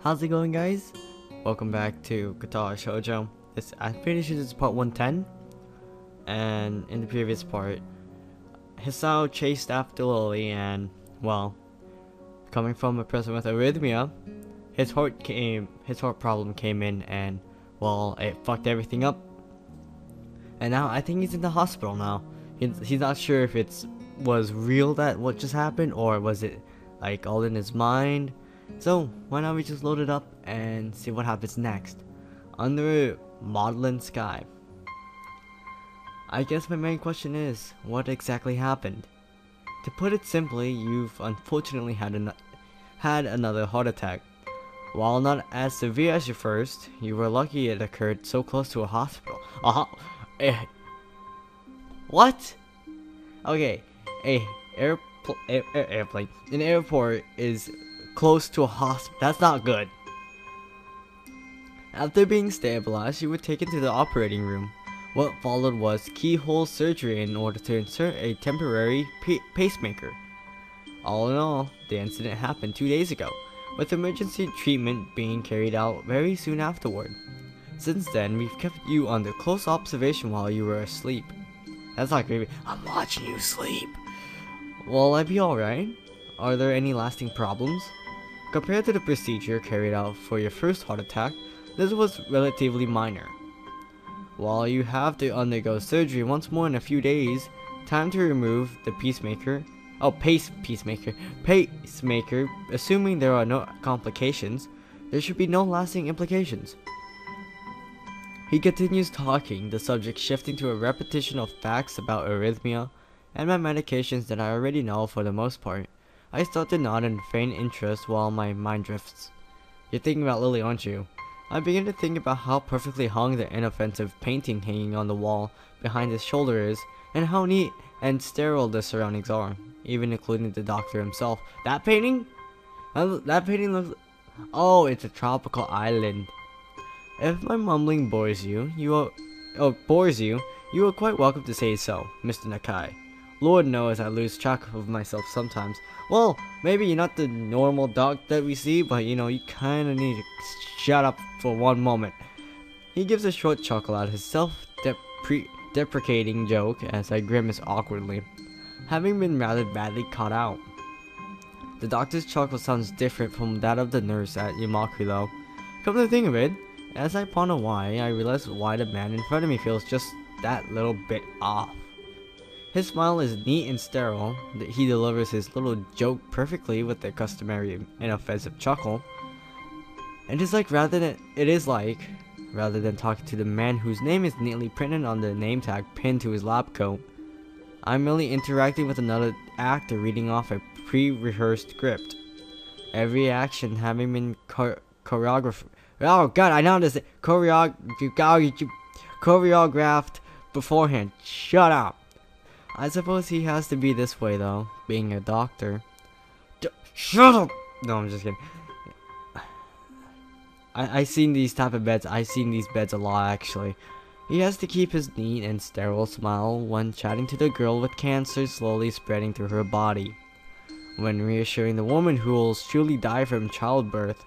How's it going, guys? Welcome back to Katawa Shoujo. I'm pretty sure this is part 110. And in the previous part, Hisao chased after Lilly and, well, coming from a person with arrhythmia, his heart problem came in and, well, it fucked everything up. And now I think he's in the hospital now. He's not sure if was real that what just happened or was it like all in his mind. So why not we just load it up and see what happens next. Under maudlin sky. I guess my main question is, what exactly happened? To put it simply, you've unfortunately had another heart attack. While not as severe as your first, you were lucky it occurred so close to a hospital. What? Okay, airplane. An airport is close to a hospital. That's not good. After being stabilized, you were taken to the operating room. What followed was keyhole surgery in order to insert a temporary pacemaker. All in all, the incident happened 2 days ago, with emergency treatment being carried out very soon afterward. Since then, we've kept you under close observation while you were asleep. That's not creepy. I'm watching you sleep. Will I be alright? Are there any lasting problems? Compared to the procedure carried out for your first heart attack, this was relatively minor. While you have to undergo surgery once more in a few days, time to remove the pacemaker, assuming there are no complications, there should be no lasting implications. He continues talking, the subject shifting to a repetition of facts about arrhythmia and my medications that I already know for the most part. I start to nod in faint interest while my mind drifts. You're thinking about Lilly, aren't you? I begin to think about how perfectly hung the inoffensive painting hanging on the wall behind his shoulder is, and how neat and sterile the surroundings are, even including the doctor himself. That painting? That painting looks... Oh, it's a tropical island. If my mumbling bores you, you are quite welcome to say so, Mr. Nakai. Lord knows I lose track of myself sometimes. Well, maybe you're not the normal dog that we see, but you kinda need to shut up for one moment. He gives a short chuckle at his self-deprecating joke as I grimace awkwardly, having been rather badly caught out. The doctor's chuckle sounds different from that of the nurse at Yamaku though. Come to think of it, as I ponder why, I realize why the man in front of me feels just that little bit off. His smile is neat and sterile. He delivers his little joke perfectly with the customary inoffensive chuckle. It is like rather than talking to the man whose name is neatly printed on the name tag pinned to his lab coat, I'm merely interacting with another actor reading off a pre-rehearsed script. Every action having been choreographed. Oh god, I know this. Choreographed beforehand. Shut up. I suppose he has to be this way though, being a doctor. Shut up! No, I'm just kidding. I've seen these type of beds. I've seen these beds a lot actually. He has to keep his neat and sterile smile when chatting to the girl with cancer slowly spreading through her body, when reassuring the woman who will surely die from childbirth,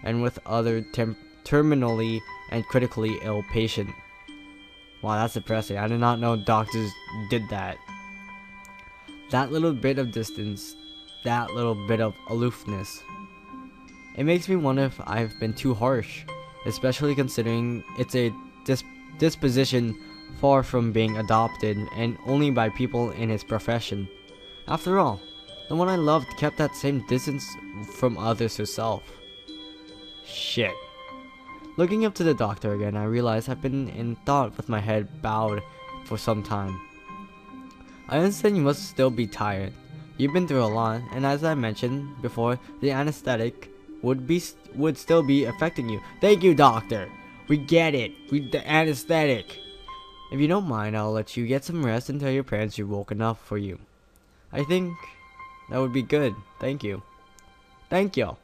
and with other terminally and critically ill patient. Wow, that's depressing. I did not know doctors did that. That little bit of distance, that little bit of aloofness. It makes me wonder if I've been too harsh, especially considering it's a disposition far from being adopted and only by people in his profession. After all, the one I loved kept that same distance from others herself. Shit. Looking up to the doctor again, I realize I've been in thought with my head bowed for some time. I understand you must still be tired. You've been through a lot, and as I mentioned before, the anesthetic would still be affecting you. Thank you, doctor. We get it. The anesthetic. If you don't mind, I'll let you get some rest and tell your parents you're woken up for you. I think that would be good. Thank you. Thank you.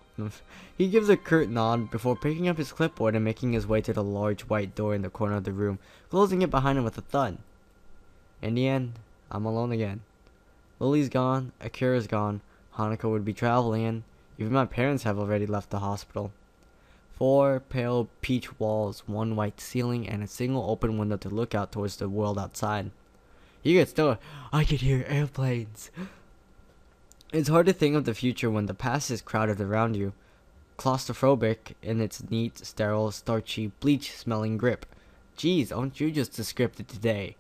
He gives a curt nod before picking up his clipboard and making his way to the large white door in the corner of the room, closing it behind him with a thud. In the end, I'm alone again. Lily's gone, Akira's gone, Hanako would be traveling, and even my parents have already left the hospital. 4 pale peach walls, 1 white ceiling, and a single open window to look out towards the world outside. I could hear airplanes. It's hard to think of the future when the past is crowded around you, claustrophobic in its neat, sterile, starchy, bleach-smelling grip. Geez, aren't you just descriptive today?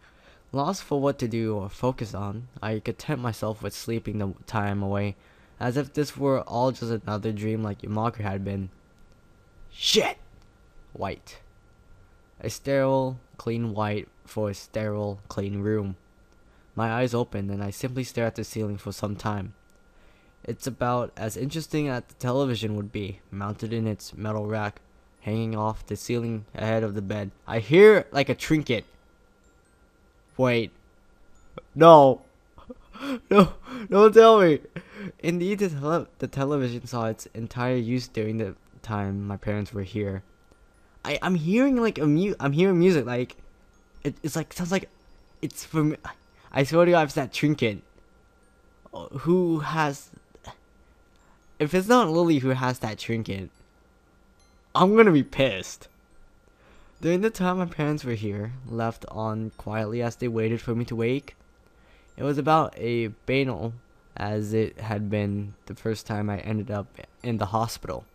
Lost for what to do or focus on, I content myself with sleeping the time away, as if this were all just another dream like Yamaku had been. Shit! White. A sterile, clean white for a sterile, clean room. My eyes open and I simply stare at the ceiling for some time. It's about as interesting as the television would be, mounted in its metal rack, hanging off the ceiling ahead of the bed. I hear like a trinket. Wait. No. No, don't tell me. Indeed, the television saw its entire use during the time my parents were here. I'm hearing like I'm hearing music like it's like sounds like it's from. I swear to God, it's that trinket. Who has? If it's not Lilly who has that trinket, I'm gonna be pissed. During the time my parents were here, left on quietly as they waited for me to wake, it was about a banal as it had been the first time I ended up in the hospital.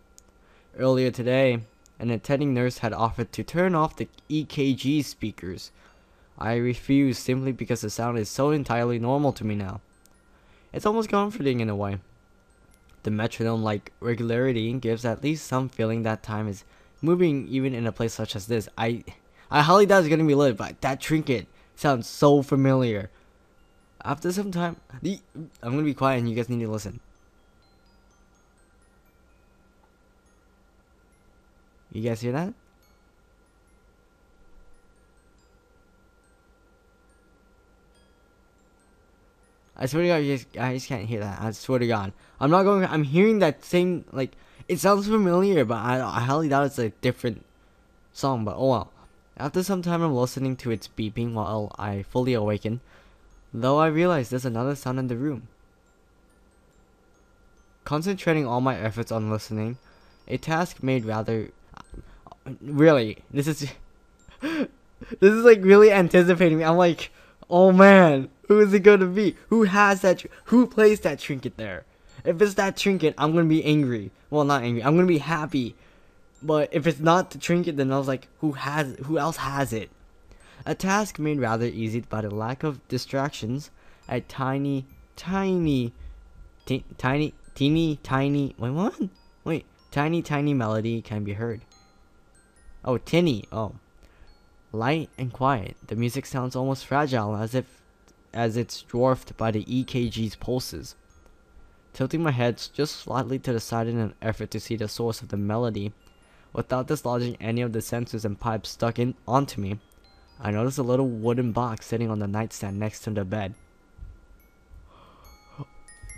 Earlier today, an attending nurse had offered to turn off the EKG speakers. I refused simply because the sound is so entirely normal to me now. It's almost comforting in a way. The metronome-like regularity gives at least some feeling that time is moving even in a place such as this. I highly doubt it's gonna be lit, but that trinket sounds so familiar. After some time, I'm gonna be quiet and you guys need to listen. You guys hear that? I swear to God, you guys can't hear that. I swear to God. I'm hearing that same, like, it sounds familiar, but I highly doubt it's a different song, but oh well. After some time of listening to its beeping while I fully awaken, though I realize there's another sound in the room. Concentrating all my efforts on listening, a task made rather... Really, this is like really anticipating me. I'm like, oh man, who is it gonna be? Who has that? Who plays that trinket there? If it's that trinket, I'm gonna be angry. Well, not angry. I'm gonna be happy. But if it's not the trinket, then I was like, who else has it? A task made rather easy by the lack of distractions. A tiny melody can be heard. Oh, tinny. Oh. Light and quiet. The music sounds almost fragile, as it's dwarfed by the EKG's pulses. Tilting my head just slightly to the side in an effort to see the source of the melody, without dislodging any of the sensors and pipes stuck onto me, I noticed a little wooden box sitting on the nightstand next to the bed.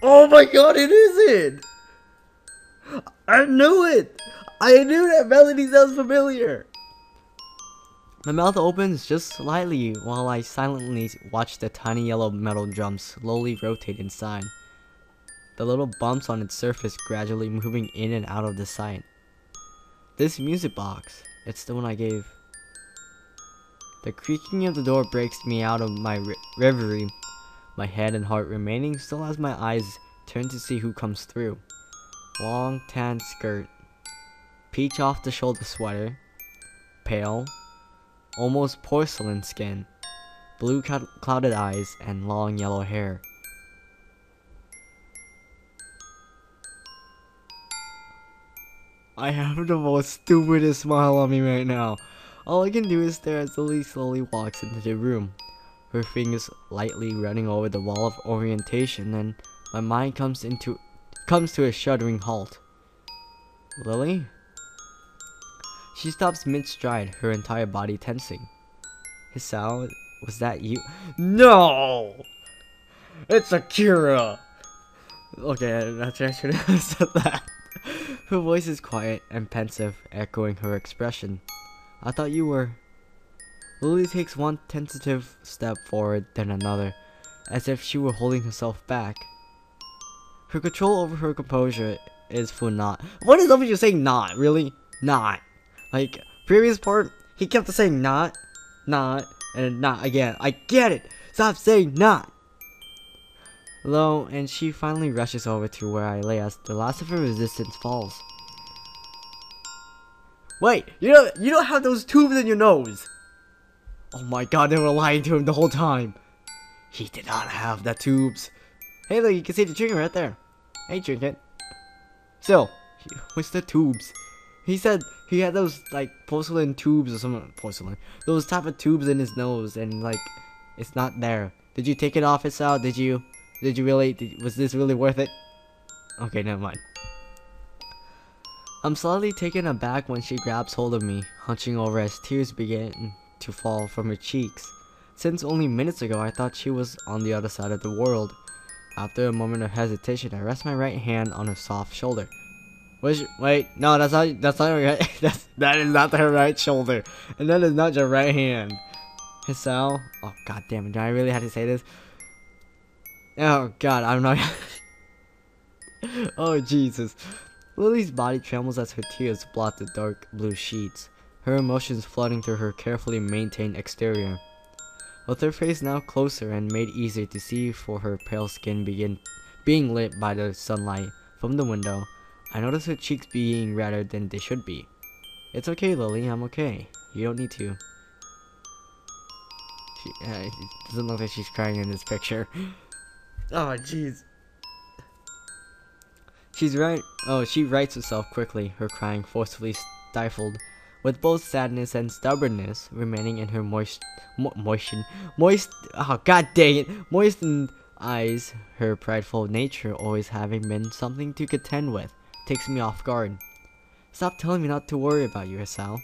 Oh my God, it is it! I knew it! I knew that melody sounds familiar! My mouth opens just slightly while I silently watch the tiny yellow metal drum slowly rotate inside, the little bumps on its surface gradually moving in and out of the sight. This music box, it's the one I gave. The creaking of the door breaks me out of my reverie, my head and heart remaining still as my eyes turn to see who comes through. Long tan skirt, peach off the shoulder sweater, pale, almost porcelain skin, blue clouded eyes, and long yellow hair. I have the most stupidest smile on me right now. All I can do is stare as Lily slowly walks into the room, her fingers lightly running over the wall of orientation, and my mind comes to a shuddering halt. Lily? She stops mid-stride, her entire body tensing. Hisao, was that you? No! It's Akira! Okay, I should have said that. Her voice is quiet and pensive, echoing her expression. I thought you were... Lily takes one tentative step forward, then another, as if she were holding herself back. Her control over her composure is for naught. What is up with you saying not, really? not. Like, previous part, he kept saying not, and not again. I get it. Stop saying not. Low, and she finally rushes over to where I lay as the last of her resistance falls. Wait, you don't have those tubes in your nose. Oh my god, they were lying to him the whole time. He did not have the tubes. Hey, look, you can see the trinket right there. Hey, trinket. Still, what's the tubes? He said he had those like porcelain tubes or something. Porcelain. Those type of tubes in his nose, and like, it's not there. Did you take it off, Hisao? Did you really? Was this really worth it? Okay, never mind. I'm slightly taken aback when she grabs hold of me, hunching over as tears begin to fall from her cheeks. Since only minutes ago I thought she was on the other side of the world. After a moment of hesitation, I rest my right hand on her soft shoulder. Wait, no, that's not right. That is not her right shoulder, and that is not your right hand. Hisao, oh god damn it, do I really have to say this? Oh god, I'm not. Oh Jesus. Lily's body trembles as her tears blot the dark blue sheets, her emotions flooding through her carefully maintained exterior. With her face now closer and made easier to see for her pale skin being lit by the sunlight from the window, I notice her cheeks being redder than they should be. It's okay, Lily, I'm okay. You don't need to. It doesn't look like she's crying in this picture. Oh, jeez. She's right. Oh, she rights herself quickly, her crying forcefully stifled, with both sadness and stubbornness remaining in her moistened eyes. Her prideful nature, always having been something to contend with, takes me off guard. Stop telling me not to worry about you, Hisao.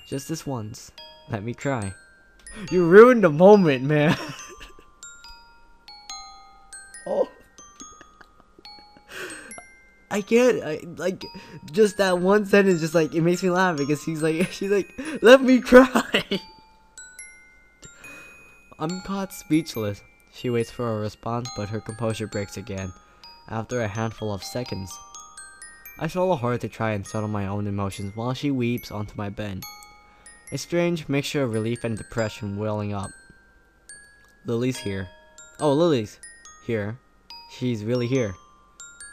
Just this once. Let me cry. You ruined the moment, man. Oh. I can't, like, just that one sentence, just like, it makes me laugh because she's like, let me cry. I'm caught speechless. She waits for a response, but her composure breaks again, after a handful of seconds. I swallow hard to try and settle my own emotions while she weeps onto my bed. A strange mixture of relief and depression welling up. Lily's here. Oh, Lily's here. She's really here.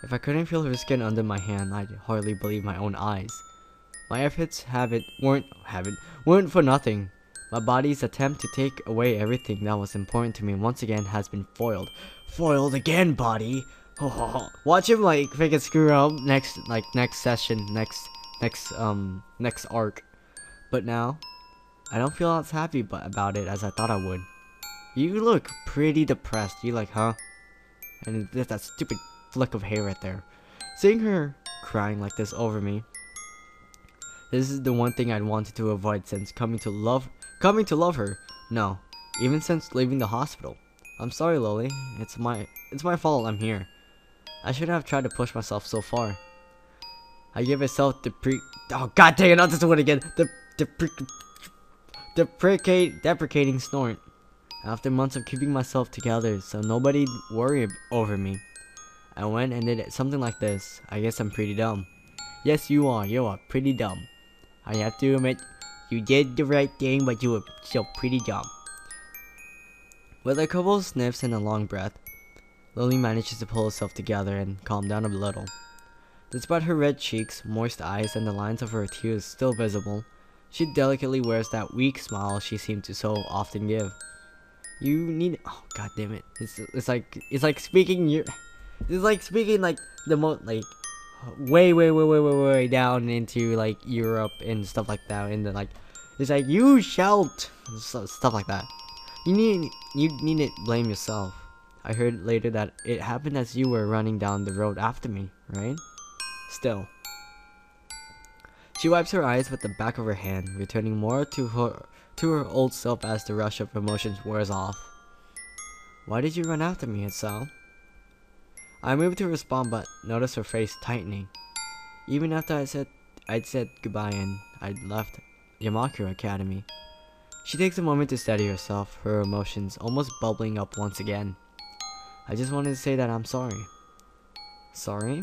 If I couldn't feel her skin under my hand, I'd hardly believe my own eyes. My efforts weren't for nothing. My body's attempt to take away everything that was important to me once again has been foiled. Foiled again, body. Oh, watch him like fake it screw up next session, next arc. But now, I don't feel as happy about it as I thought I would. You look pretty depressed. You like, huh? And there's that stupid flick of hair right there. Seeing her crying like this over me, this is the one thing I'd wanted to avoid since coming to love her. No, even since leaving the hospital. I'm sorry, Lily. It's my fault I'm here. I shouldn't have tried to push myself so far. I give myself oh god dang it, not this one again. Deprecating snort. After months of keeping myself together so nobody'd worry over me, I went and did something like this. I guess I'm pretty dumb. Yes, you are pretty dumb. I have to admit, you did the right thing, but you were still pretty dumb. With a couple of sniffs and a long breath, Lily manages to pull herself together and calm down a little. Despite her red cheeks, moist eyes, and the lines of her tears still visible, she delicately wears that weak smile she seemed to so often give. You need. Oh god damn it! It's like speaking like the most like way down into like Europe and stuff like that. And then like it's like you shout stuff like that. You needn't blame yourself. I heard later that it happened as you were running down the road after me, right? Still. She wipes her eyes with the back of her hand, returning more to her old self as the rush of emotions wears off. Why did you run after me, Hisao? I moved to respond but noticed her face tightening. Even after I'd said goodbye and I'd left Yamaku Academy. She takes a moment to steady herself, her emotions almost bubbling up once again. I just wanted to say that I'm sorry. Sorry?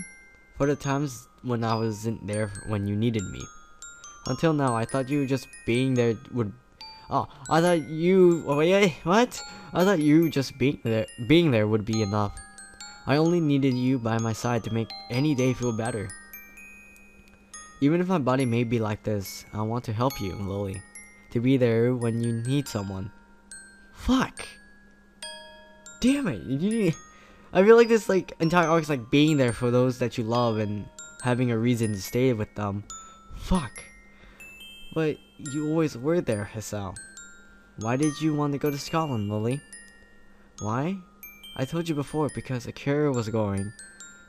For the times when I wasn't there when you needed me. Until now, I thought you just being there would... Oh, I thought you... Oh, wait, what? I thought you just being there would be enough. I only needed you by my side to make any day feel better. Even if my body may be like this, I want to help you, Lilly. To be there when you need someone. Fuck! Damn it! I feel like this entire arc is like being there for those that you love and having a reason to stay with them. Fuck. But you always were there, Hisao. Why did you want to go to Scotland, Lilly? Why? I told you before, because Akira was going,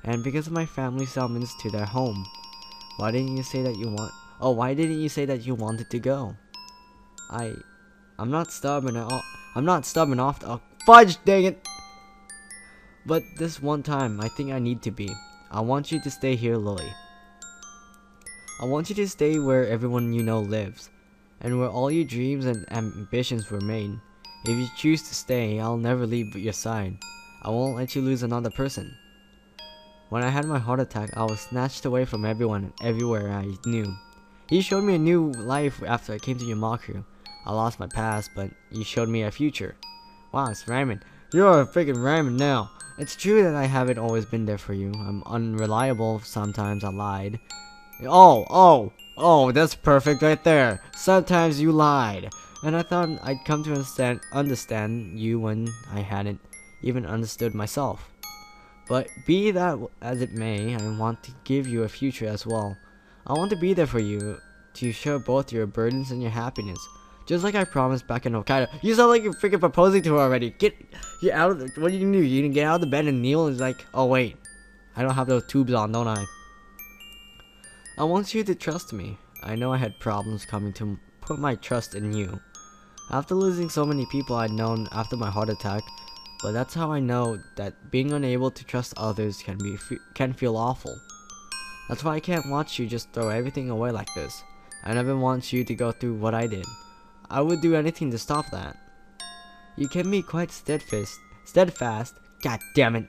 and because of my family summons to their home. Why didn't you say that you want? Oh, why didn't you say that you wanted to go? I'm not stubborn at all. I'm not stubborn off. Oh, fudge, dang it! But this one time, I think I need to be. I want you to stay here, Lilly. I want you to stay where everyone you know lives, and where all your dreams and ambitions were made. If you choose to stay, I'll never leave your side. I won't let you lose another person. When I had my heart attack, I was snatched away from everyone and everywhere I knew. You showed me a new life after I came to Yamaku. I lost my past, but you showed me a future. Wow, it's rhyming. You're a freaking rhyming now. It's true that I haven't always been there for you. I'm unreliable. Sometimes I lied. Oh, that's perfect right there. Sometimes you lied. And I thought I'd come to understand you when I hadn't even understood myself. But be that as it may, I want to give you a future as well. I want to be there for you, to share both your burdens and your happiness. Just like I promised back in Hokkaido. You sound like you're freaking proposing to her already. Get out of the... What do you do? You can get out of the bed and kneel and like, oh wait, I don't have those tubes on, don't I? I want you to trust me. I know I had problems coming to put my trust in you. After losing so many people I'd known after my heart attack, but that's how I know that being unable to trust others can feel awful. That's why I can't watch you just throw everything away like this. I never want you to go through what I did. I would do anything to stop that. You can be quite steadfast, god damn it,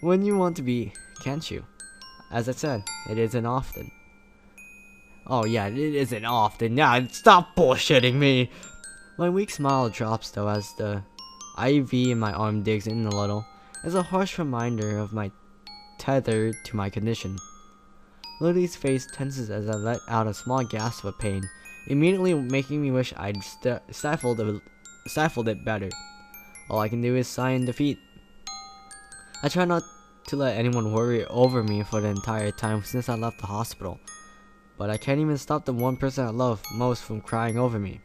when you want to be, can't you? As I said, it isn't often. Oh yeah, it isn't often. Yeah, stop bullshitting me. My weak smile drops though as the IV in my arm digs in a little. It's a harsh reminder of my tether to my condition. Lilly's face tenses as I let out a small gasp of pain, immediately making me wish I'd stifled it better. All I can do is sigh in defeat. I try not to let anyone worry over me for the entire time since I left the hospital, but I can't even stop the one person I love most from crying over me.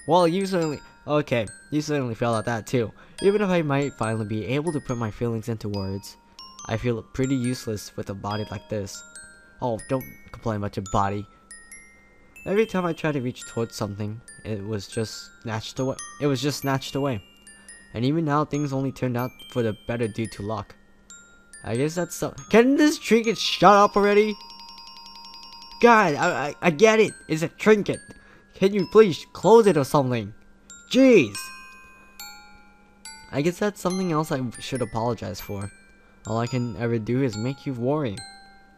Well, you certainly felt at that too. Even if I might finally be able to put my feelings into words, I feel pretty useless with a body like this. Oh, don't complain about your body. Every time I try to reach towards something, it was just snatched away. And even now, things only turned out for the better due to luck. I guess that's so. Can this trinket shut up already? God, I get it. It's a trinket. Can you please close it or something? Jeez. I guess that's something else I should apologize for. All I can ever do is make you worry.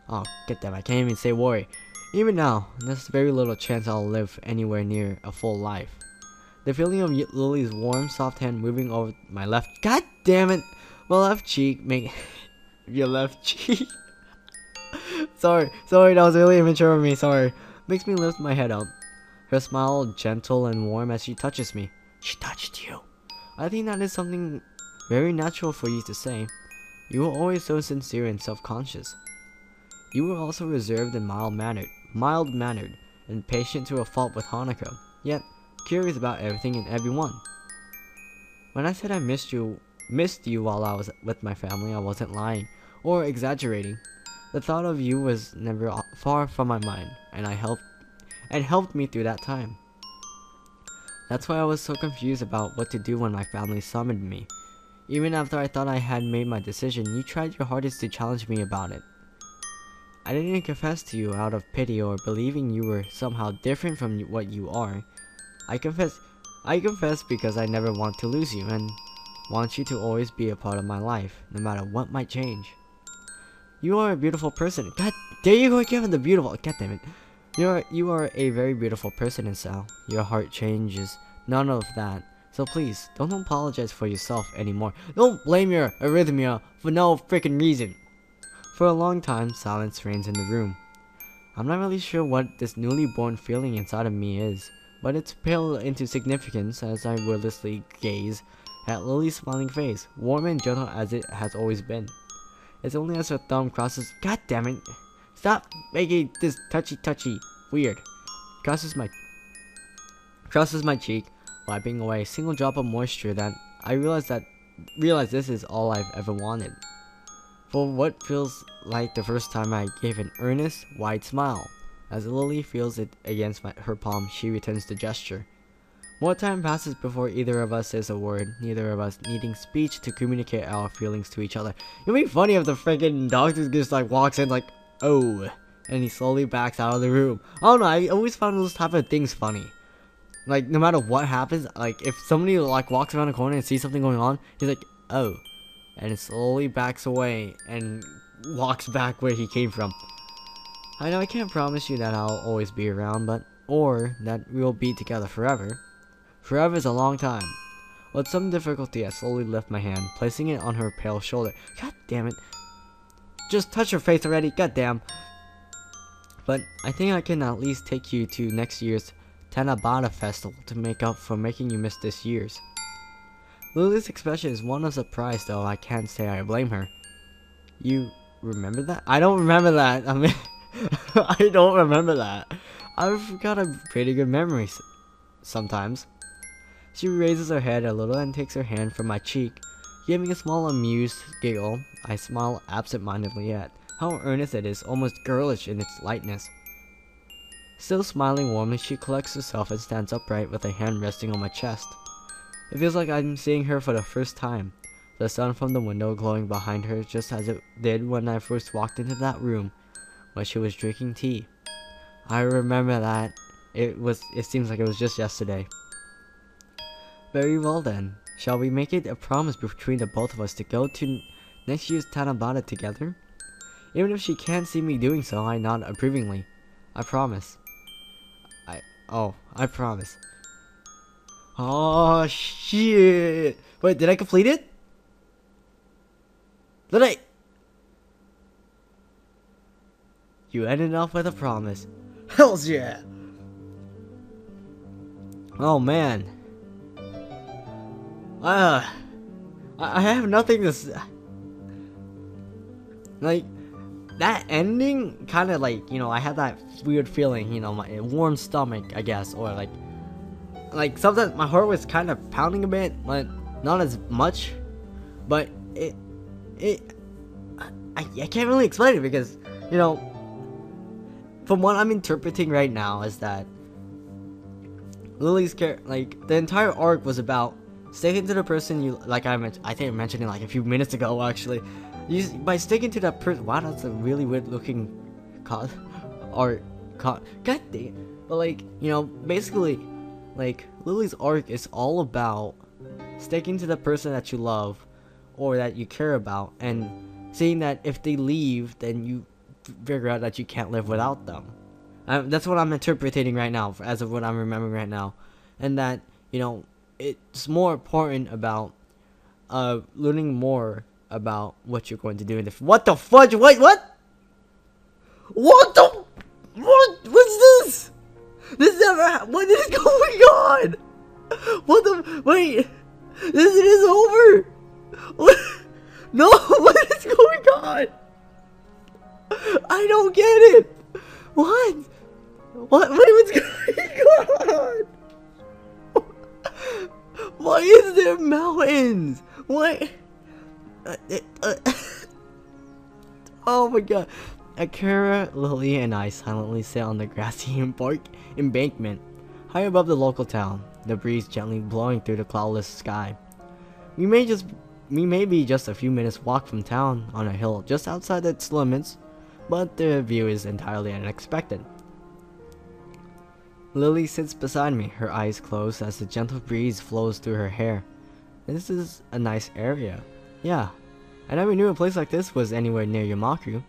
Oh, get them. I can't even say worry. Even now, there's very little chance I'll live anywhere near a full life. The feeling of Lilly's warm, soft hand moving over my left... God damn it! My left cheek your left cheek... sorry, that was really immature of me, sorry. Makes me lift my head up. Her smile gentle and warm as she touches me. She touched you. I think that is something very natural for you to say. You were always so sincere and self-conscious. You were also reserved and mild-mannered, and patient to a fault with Hanako, yet curious about everything and everyone. When I said I missed you while I was with my family, I wasn't lying or exaggerating. The thought of you was never far from my mind, and helped me through that time. That's why I was so confused about what to do when my family summoned me. Even after I thought I had made my decision, you tried your hardest to challenge me about it. I didn't confess to you out of pity or believing you were somehow different from what you are. I confess because I never want to lose you and want you to always be a part of my life, no matter what might change. You are a beautiful person. God, there you go again with the beautiful. God damn it. You are a very beautiful person, Hisao. Your heart changes. None of that. So please, don't apologize for yourself anymore. Don't blame your arrhythmia for no freaking reason. For a long time, silence reigns in the room. I'm not really sure what this newly born feeling inside of me is, but it's paled into significance as I wordlessly gaze at Lily's smiling face, warm and gentle as it has always been. It's only as her thumb crosses— God damn it! Stop making this touchy weird. Crosses my cheek, wiping away a single drop of moisture that I realize this is all I've ever wanted. For what feels like the first time, I gave an earnest, wide smile. As Lily feels it against her palm, she returns the gesture. More time passes before either of us says a word, neither of us needing speech to communicate our feelings to each other. It'd be funny if the freaking doctor just like walks in like, oh, and he slowly backs out of the room. I don't know, I always found those type of things funny. Like, no matter what happens, like, if somebody like walks around the corner and sees something going on, he's like, oh, and it slowly backs away and walks back where he came from. I know I can't promise you that I'll always be around, or that we'll be together forever. Forever is a long time. With some difficulty, I slowly lift my hand, placing it on her pale shoulder. God damn it. Just touch her face already, goddamn. But I think I can at least take you to next year's Tanabata festival to make up for making you miss this year's. Lily's expression is one of surprise, though I can't say I blame her. You remember that? I don't remember that. I mean, I don't remember that. I've got a pretty good memory sometimes. She raises her head a little and takes her hand from my cheek. Giving a small amused giggle, I smile absent-mindedly at how earnest it is, almost girlish in its lightness. Still smiling warmly, she collects herself and stands upright with a hand resting on my chest. It feels like I'm seeing her for the first time, the sun from the window glowing behind her just as it did when I first walked into that room when she was drinking tea. I remember that. It seems like it was just yesterday. Very well then. Shall we make it a promise between the both of us to go to next year's Tanabata together? Even if she can't see me doing so, I nod approvingly. I promise. I promise. Oh shit! Wait, did I complete it? Did I? You ended off with a promise. Hells yeah! Oh man. I have nothing to say. Like, that ending kind of like, you know, I had that weird feeling, you know, my warm stomach, I guess, or like sometimes my heart was kind of pounding a bit, but not as much. But I can't really explain it because, you know, from what I'm interpreting right now is that Lily's like the entire arc was about sticking to the person you like. I think I mentioned it like a few minutes ago actually. By sticking to that person. Wow, that's a really weird looking god god dang. But like, you know, basically, like Lily's arc is all about sticking to the person that you love or that you care about, and seeing that if they leave, then you figure out that you can't live without them. That's what I'm interpreting right now, as of what I'm remembering right now, and that, you know, it's more important about learning more about what you're going to do in the what the fudge? Wait, what? What the? What's this? This never. What is going on? What the? Wait, this is over. What? No, what is going on? I don't get it. What? What? Wait, what's going on? Why is there mountains? What? Oh my god. Akira, Lily, and I silently sit on the grassy embankment, high above the local town, the breeze gently blowing through the cloudless sky. We may be just a few minutes walk from town on a hill just outside its limits, but the view is entirely unexpected. Lily sits beside me, her eyes closed as the gentle breeze flows through her hair. This is a nice area. Yeah, I never knew a place like this was anywhere near Yamaku.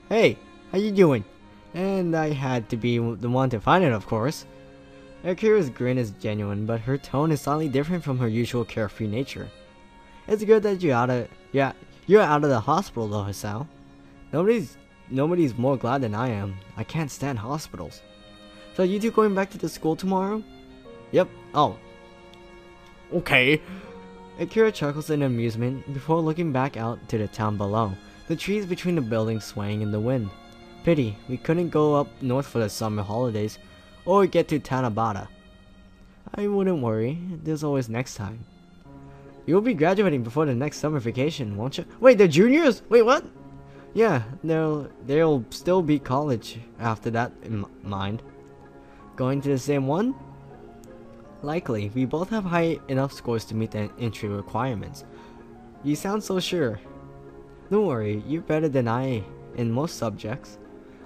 Hey, how you doing? And I had to be the one to find it, of course. Akira's grin is genuine, but her tone is slightly different from her usual carefree nature. It's good that you're out of the hospital though, Hisao. Nobody's more glad than I am. I can't stand hospitals. So you two going back to the school tomorrow? Yep. Oh. Okay. Akira chuckles in amusement before looking back out to the town below, the trees between the buildings swaying in the wind. Pity, we couldn't go up north for the summer holidays, or get to Tanabata. I wouldn't worry, there's always next time. You'll be graduating before the next summer vacation, won't you? Wait, they're juniors? Wait, what? Yeah, they'll still be college after that in mind. Going to the same one? Likely, we both have high enough scores to meet the entry requirements. You sound so sure. Don't worry, you're better than I in most subjects.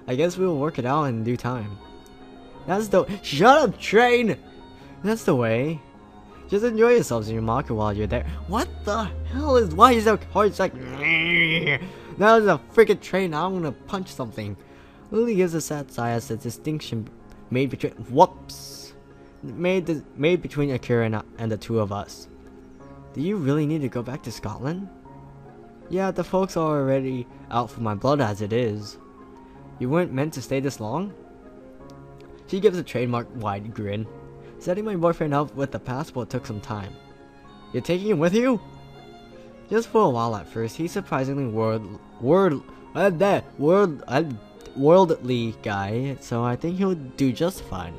I guess we'll work it out in due time. Shut up, train! That's the way. Just enjoy yourselves in Yamaku while you're there. What the hell why is that car like now there's a freaking train, I'm gonna punch something. Lilly gives a sad sigh as the distinction made between between Akira and the two of us. Do you really need to go back to Scotland? Yeah, the folks are already out for my blood as it is. You weren't meant to stay this long? She gives a trademark wide grin. Setting my boyfriend up with the passport took some time. You're taking him with you? Just for a while at first, he's surprisingly worldly guy, so I think he'll do just fine.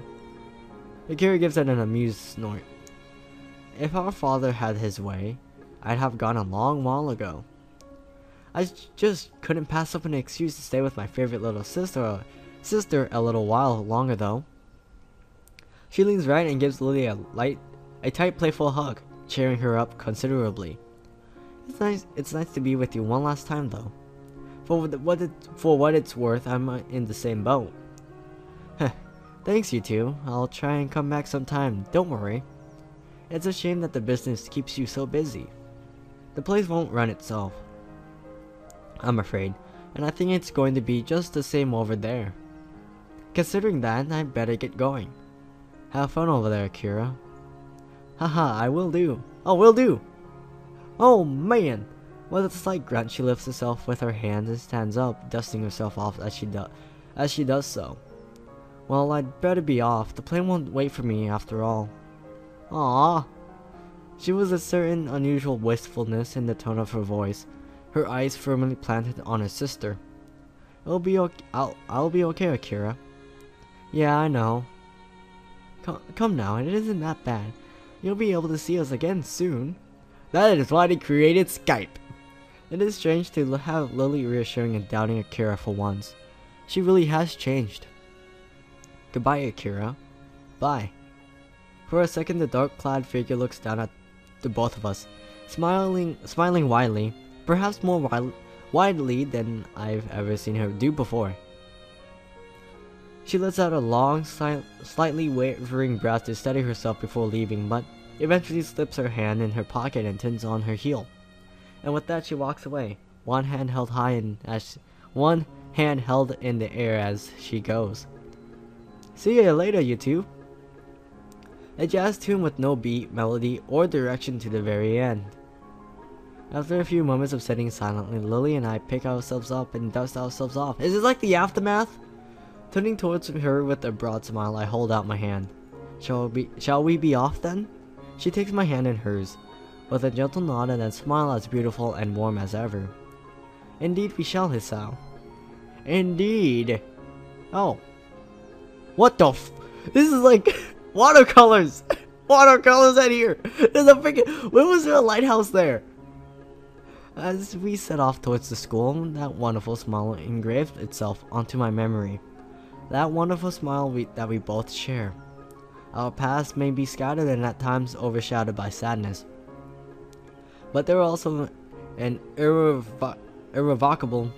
Akira gives it an amused snort. If our father had his way, I'd have gone a long while ago. I just couldn't pass up an excuse to stay with my favorite little sister a little while longer though. She leans right and gives Lilly a tight playful hug, cheering her up considerably. It's nice to be with you one last time though. For what it's worth, I'm in the same boat. Thanks you two, I'll try and come back sometime, don't worry. It's a shame that the business keeps you so busy. The place won't run itself, I'm afraid, and I think it's going to be just the same over there. Considering that, I better get going. Have fun over there, Akira. Haha, I will do. Oh, will do! Oh man! With a slight grunt, she lifts herself with her hands and stands up, dusting herself off as she does so. Well, I'd better be off. The plane won't wait for me after all. Aww. She was a certain unusual wistfulness in the tone of her voice, her eyes firmly planted on her sister. I'll be okay, Akira. Yeah, I know. Come now, it isn't that bad. You'll be able to see us again soon. That is why they created Skype. It is strange to have Lilly reassuring and doubting Akira for once. She really has changed. Goodbye, Akira. Bye. For a second, the dark-clad figure looks down at the both of us, smiling widely, perhaps more widely than I've ever seen her do before. She lets out a long, slightly wavering breath to steady herself before leaving, but eventually slips her hand in her pocket and turns on her heel. And with that, she walks away, one hand held in the air as she goes. See you later, you two. A jazz tune with no beat, melody, or direction to the very end. After a few moments of sitting silently, Lilly and I pick ourselves up and dust ourselves off. Is this like the aftermath? Turning towards her with a broad smile, I hold out my hand. Shall we be off then? She takes my hand in hers, with a gentle nod and a smile as beautiful and warm as ever. Indeed we shall, Hisao. Indeed. Oh. What the This is like watercolors! Watercolors out here! There's a freaking... When was there a lighthouse there? As we set off towards the school, that wonderful smile engraved itself onto my memory. That wonderful smile that we both share. Our past may be scattered and at times overshadowed by sadness, but they're also an irrevocable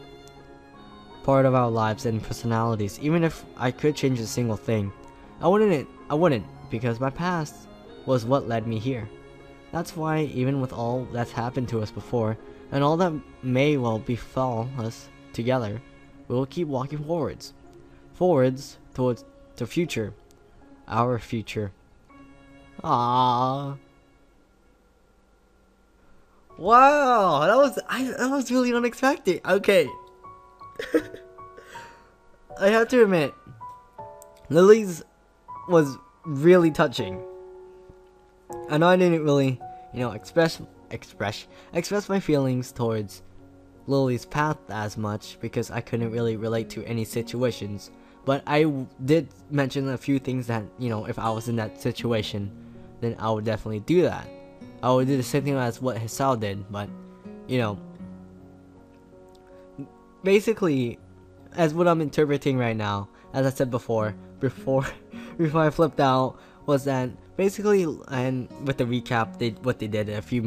part of our lives and personalities. Even if I could change a single thing, I wouldn't, because my past was what led me here. That's why, even with all that's happened to us before, and all that may well befall us together, we will keep walking forwards. forwards towards the future, our future. Ah, wow, that was really unexpected. Okay, I have to admit, Lilly's was really touching. I know I didn't really, express my feelings towards Lilly's path as much because I couldn't really relate to any situations. But I did mention a few things that, if I was in that situation, then I would definitely do that. I would do the same thing as what Hisao did, but, basically, as what I'm interpreting right now, as I said before before I flipped out, was that basically, and with the recap, what they did a few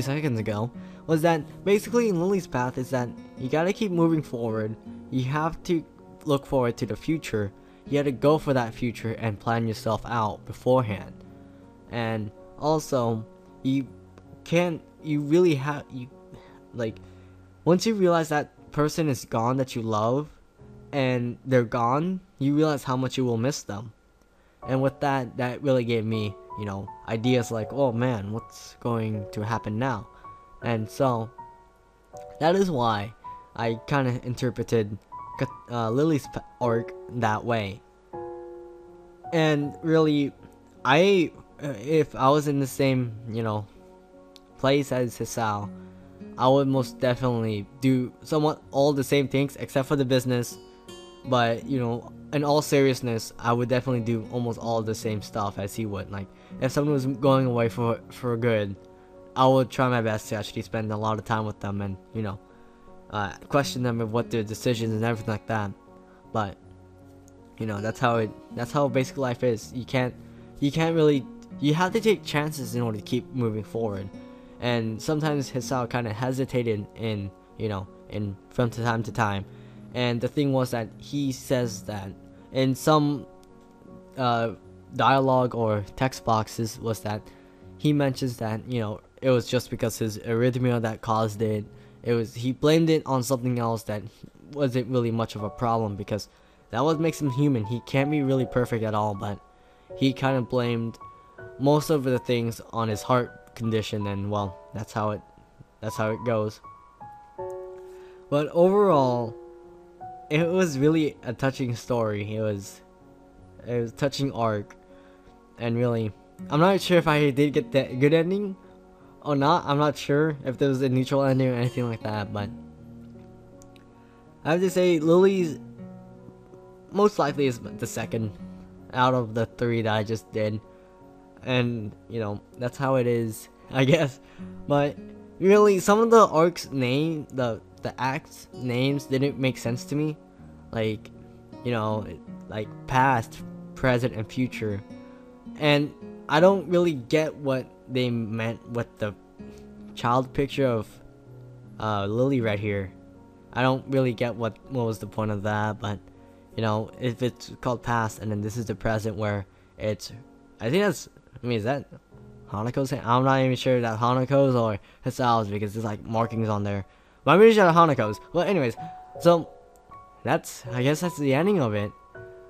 seconds ago, was that basically in Lilly's path is that you gotta keep moving forward. You have to look forward to the future. You gotta go for that future and plan yourself out beforehand. And also, once you realize that person is gone that you love, and they're gone, you realize how much you will miss them. And with that really gave me, ideas like, oh man, what's going to happen now? And so, that is why I kind of interpreted Lilly's arc that way. And really, if I was in the same, place as Hisao, I would most definitely do somewhat all the same things except for the business. But, in all seriousness, I would definitely do almost all the same stuff as he would. Like, if someone was going away for good, I would try my best to actually spend a lot of time with them and, question them of what their decisions and everything like that. But, that's how basic life is. You have to take chances in order to keep moving forward. And sometimes Hisao kind of hesitated from time to time. And the thing was that he says that in some dialogue or text boxes was that he mentions that, it was just because his arrhythmia that caused it. He blamed it on something else that wasn't really much of a problem because that what makes him human. He can't be really perfect at all, but he kind of blamed most of the things on his heart condition, and well, that's how it goes. But overall, it was really a touching story. It was a touching arc, and really, I'm not sure if I did get the good ending or not. I'm not sure if there was a neutral ending or anything like that, but I have to say Lilly's most likely is the second out of the three that I just did, and that's how it is, I guess. But really, some of the arcs the acts names didn't make sense to me, like like past, present, and future, and I don't really get what they meant with the child picture of Lilly right here. I don't really get what was the point of that, but if it's called past and then this is the present where it's, I think is that Hanako's? I'm not even sure that Hanako's or Hisao's because there's like markings on there. But I'm pretty sure that Hanako's. Well, anyways, so I guess that's the ending of it.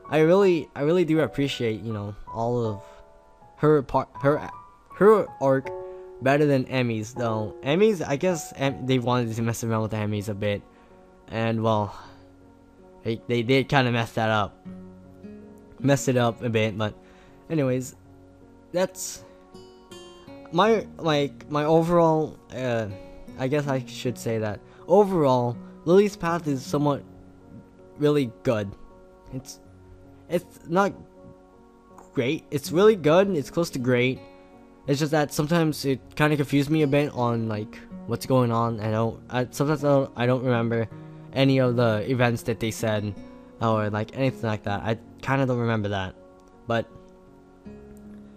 I really do appreciate, all of her arc better than Emmy's, though. Emmy's, I guess they wanted to mess around with Emmy's a bit, and well, they did kind of mess it up a bit. But anyways, that's my overall. I guess I should say that overall, Lilly's path is somewhat really good. It's not great. It's really good. It's close to great. It's just that sometimes it kind of confused me a bit on like what's going on. Sometimes I don't remember any of the events that they said or like anything like that. I kind of don't remember that. But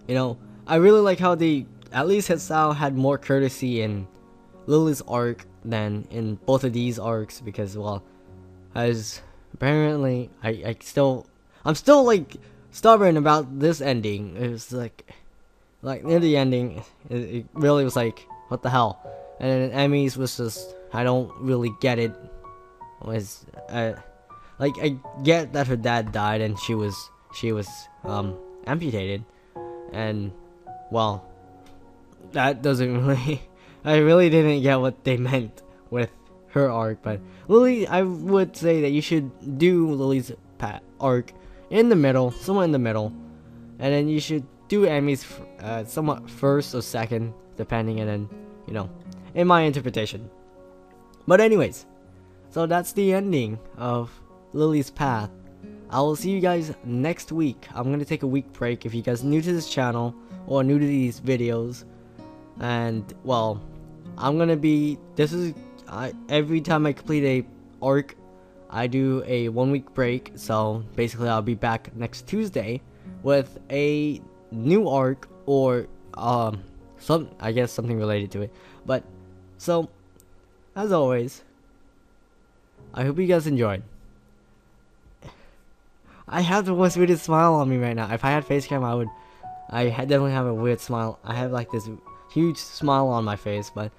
I really like how they at least Hisao had more courtesy in Lilly's arc than in both of these arcs, because well, as apparently I'm still like stubborn about this ending. It was like near the ending, it really was like, what the hell? And then Emmy's was just, I don't really get it. Was Like, I get that her dad died and she was amputated, and well, that doesn't really. I really didn't get what they meant with her arc, but Lilly, I would say that you should do Lily's arc in the middle, somewhere in the middle, and then you should do Emi's somewhat first or second, depending, and then, you know, in my interpretation. But anyways, so that's the ending of Lily's path. I will see you guys next week. I'm gonna take a week break if you guys are new to this channel or new to these videos, and well, I'm gonna be, every time I complete a arc, I do a 1 week break. So basically I'll be back next Tuesday with a new arc, or I guess something related to it. But so, as always, I hope you guys enjoyed. I have the most weirdest smile on me right now. If I had face cam, I definitely have a weird smile. I have like this huge smile on my face, but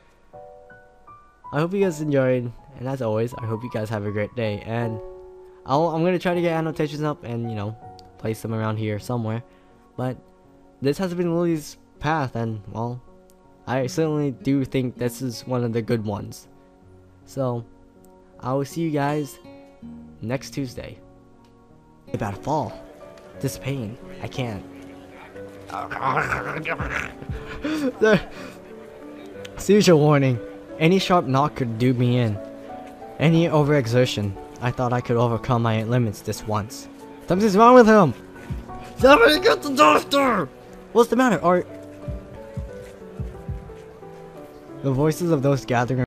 I hope you guys enjoyed, and as always, I hope you guys have a great day, and I'm gonna try to get annotations up and, you know, place them around here somewhere. But this has been Lily's path, and well, I certainly do think this is one of the good ones. So I will see you guys next Tuesday. About to fall. This pain, I can't. Shoujo warning. Any sharp knock could do me in. Any overexertion. I thought I could overcome my limits this once. Something's wrong with him! Somebody get the doctor! What's the matter, Art? The voices of those gathering